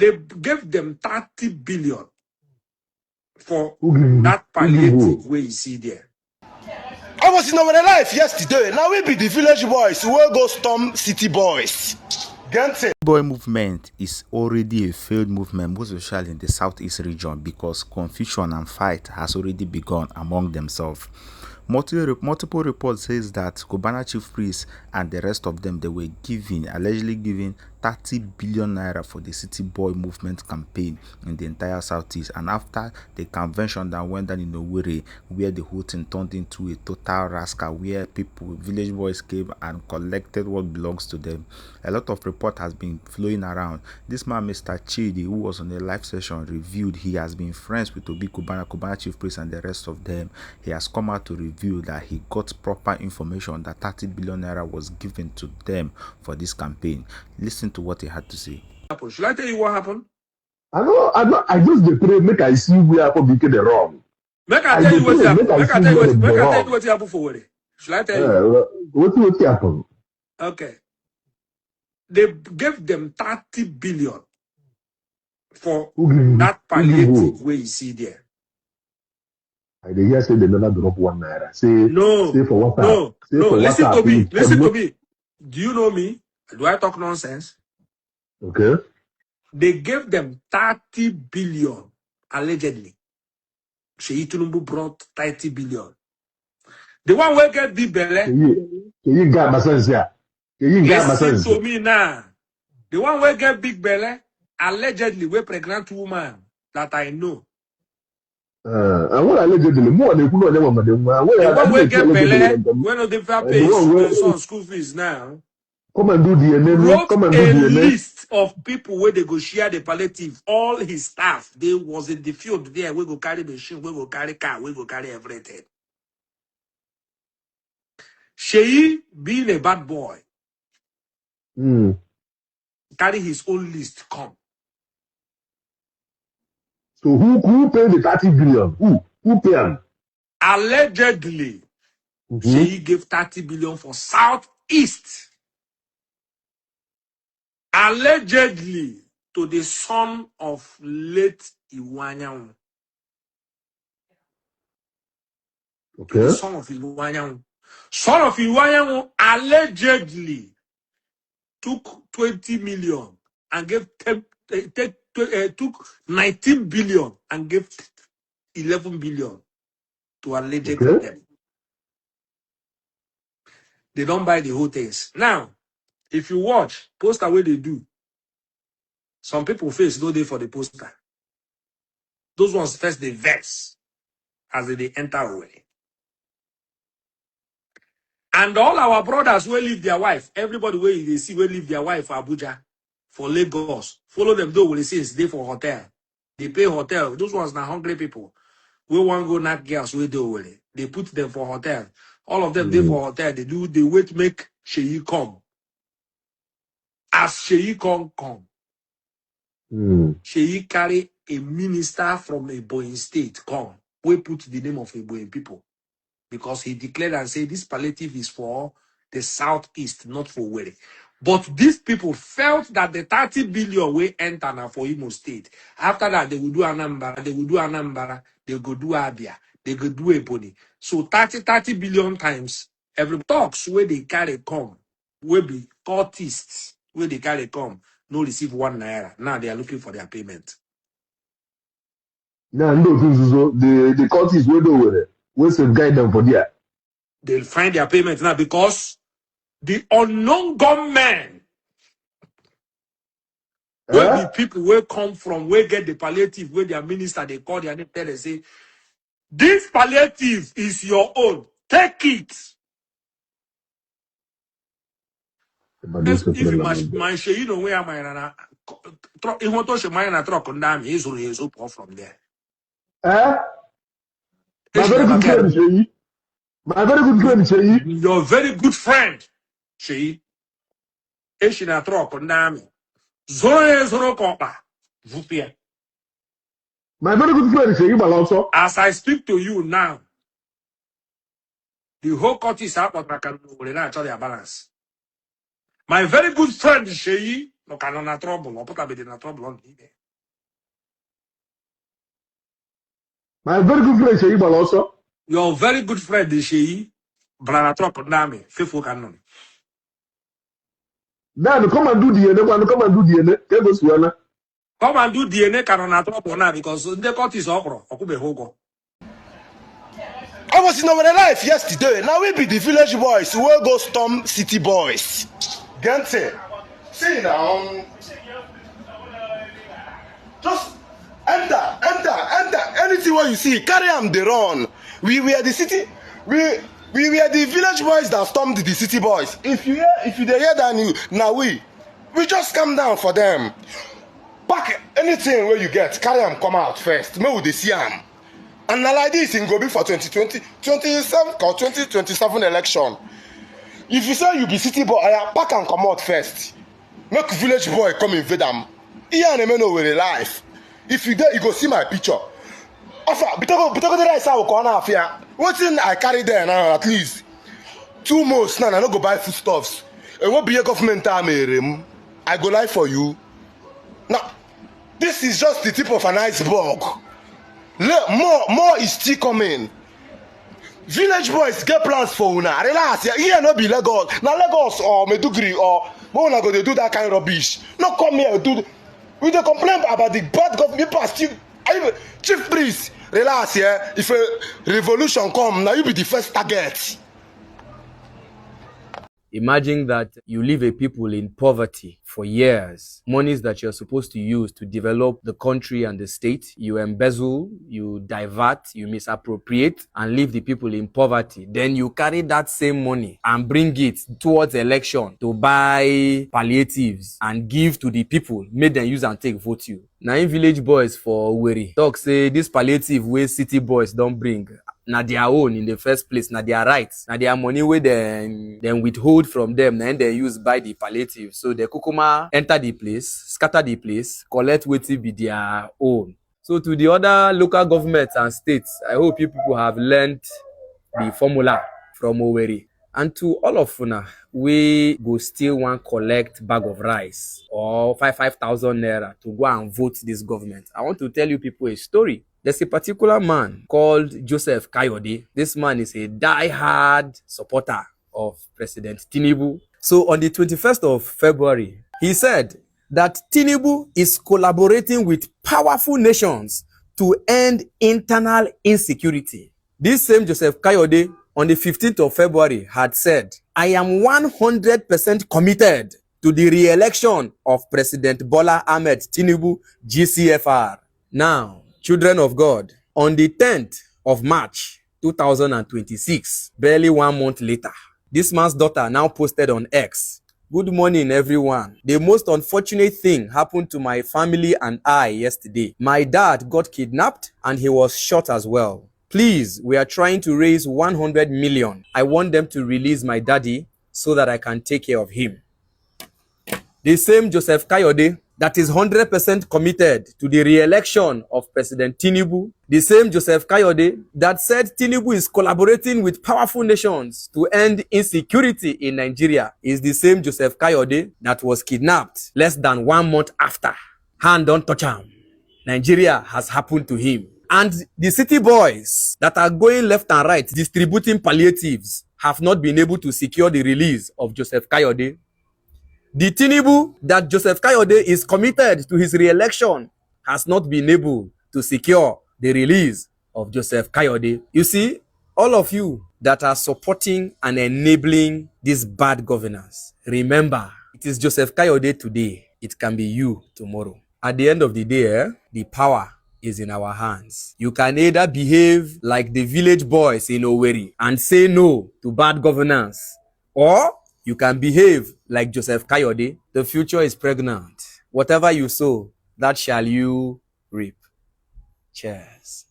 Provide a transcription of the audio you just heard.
They gave them 30 billion for that palliative where you see there. I was in our life yesterday. Now we be the village boys who will go storm city boys. Boy movement is already a failed movement, most especially in the southeast region, because confusion and fight has already begun among themselves. Multiple reports says that Cubana chief priests and the rest of them, they were allegedly giving 30 billion naira for the City Boy movement campaign in the entire southeast. And after the convention that went down in Owerri, where the whole thing turned into a total rascal, where village boys came and collected what belongs to them, a lot of report has been flowing around. This man, Mr. Chidi, who was on a live session, revealed he has been friends with Obi Cubana chief priest and the rest of them. He has come out to reveal that he got proper information that 30 billion naira was given to them for this campaign. Listen to what he had to say. Should I tell you what happened? I know. I just pray, make I see where I became the wrong. Make I tell you what happened. Make I tell you what happened for it. Should I tell you? What happened? Okay. They gave them 30 billion for that palliative where you see there. I hear say they never drop 1 naira. Say for what? No. Listen to me. Listen to me. Do you know me? Do I talk nonsense? Okay. They gave them 30 billion allegedly. Tinubu brought 30 billion. The one who get big belly. You got my sense here. Listen to me now. The one who get big belly allegedly were pregnant woman that I know. And what allegedly more than who know them. The one who get belly when they pay school fees now. Come and do DNA. Come and do a DNA. list of people where they go share the palliative. All his staff, they was in the field there. We go carry machine, we go carry car, we go carry everything. Sheyi, being a bad boy, carry his own list come. So who paid the 30 billion? Who paid him? Allegedly, Sheyi gave 30 billion for Southeast. Allegedly to the son of late Iwanyan. Okay. The son of Iwanyan. Son of Iwanyan allegedly took 20 million and gave took 19 billion and gave 11 billion to alleged them. They don't buy the whole things. Now, if you watch, poster where they do, some people face no day for the poster. Those ones first they vex as they enter away. And all our brothers will leave their wife. Everybody where they see will leave their wife for Abuja, for Lagos. Follow them though, will say it's day for hotel. They pay hotel. Those ones are hungry people. We want go knock girls we do with it. They put them for hotel. All of them they for hotel. They wait make Sheyi come. As Sheyi come. Sheyi carry a minister from a Ebonyi state come. We put the name of Ebonyi people. Because he declared and said this palliative is for the southeast, not for Owerri. But these people felt that the 30 billion will enter now for Imo State. After that, they will do Anambra, they go do Abia, they go do Ebonyi. So 30 billion times, every talks where they carry come, will be cultists, where they carry come, no receive 1 naira. Now they are looking for their payment. Now, the cultists will do with it. We'll guide them for there. They'll find their payment now because the unknown gunmen where the people will come from, where get the palliative, where their minister, they call their name, they say, this palliative is your own. Take it. If you must, you know where am I? You want to show my truck on them, he's up from there. My very good friend, Sheyi. My very good friend, Sheyi. Your very good friend, Sheyi. Eshina truck on them. Zoro kopa. Vupia. My very good friend, Sheyi Balonso. As I speak to you now, the whole court is out, but I can actually balance. My very good friend, Sheyi, No can na trouble. Or put a bit in a trouble on the My very good friend Sheyi Bal also. Your very good friend is Sheyi. Brana trouble name. Faithful canon. Then come and do DNA. Come and do DNA. Tell us where. Come and do DNA canon trouble now because the court is okro. Okube hogo. I was in our life yesterday. Now we be the village boys. We will go storm CityBoys. Gente. See now. Just enter. Anything what you see, carry them they run. We were the city. We were the village boys that stormed the CityBoys. If you hear that now we just come down for them. Pack anything where you get, carry them come out first. Maybe they see them. And now like this in go be for 2027 or 2027 election. If you say you be city boy, pack and come out first. Make village boy come invade them. Here and know where they life. If you there, you go see my picture. Because the rice I will come out here. What thing I carry there now at least 2 months now. I don't go buy foodstuffs. It won't be a government time. I go lie for you. Now, this is just the tip of an iceberg. More is still coming. Village boys get plans for una. Relax, here no be Lagos. Now Lagos or Meduguri or Bona go they do that kind of rubbish. No come here do. We dey complain about the bad government still. Chief priest, relax here. If a revolution come, now you be the first target. Imagine that you leave a people in poverty for years. Monies that you're supposed to use to develop the country and the state, you embezzle, you divert, you misappropriate, and leave the people in poverty. Then you carry that same money and bring it towards election to buy palliatives and give to the people, make them use and take vote you. Now in village boys for Owerri talk say this palliative wey city boys don't bring. Na their own in the first place, na their rights, na their money where then withhold from them, and they use buy the palliative. So the kukuma enter the place, scatter the place, collect wetin be their own. So to the other local governments and states, I hope you people have learned the formula from Owerri. And to all of una, we go still want collect bag of rice or 5,000 naira to go and vote this government. I want to tell you people a story. There's a particular man called Joseph Kayode. This man is a die-hard supporter of President Tinubu. So on the 21st of February, he said that Tinubu is collaborating with powerful nations to end internal insecurity. This same Joseph Kayode on the 15th of February had said, I am 100% committed to the re-election of President Bola Ahmed Tinubu, GCFR. Now, children of God, on the 10th of March 2026, barely 1 month later, this man's daughter now posted on X, good morning everyone. The most unfortunate thing happened to my family and I yesterday. My dad got kidnapped and he was shot as well. Please, we are trying to raise 100 million. I want them to release my daddy so that I can take care of him. The same Joseph Kayode that is 100% committed to the re-election of President Tinubu, the same Joseph Kayode that said Tinubu is collaborating with powerful nations to end insecurity in Nigeria, is the same Joseph Kayode that was kidnapped less than 1 month after. Hand don't touch him. Nigeria has happened to him. And the city boys that are going left and right distributing palliatives have not been able to secure the release of Joseph Kayode. The Tinubu that Joseph Kayode is committed to his re-election has not been able to secure the release of Joseph Kayode. You see, all of you that are supporting and enabling this bad governance, remember, it is Joseph Kayode today. It can be you tomorrow. At the end of the day, the power is in our hands. You can either behave like the village boys in Owerri and say no to bad governance, or you can behave like Joseph Kayode. The future is pregnant. Whatever you sow, that shall you reap. Cheers.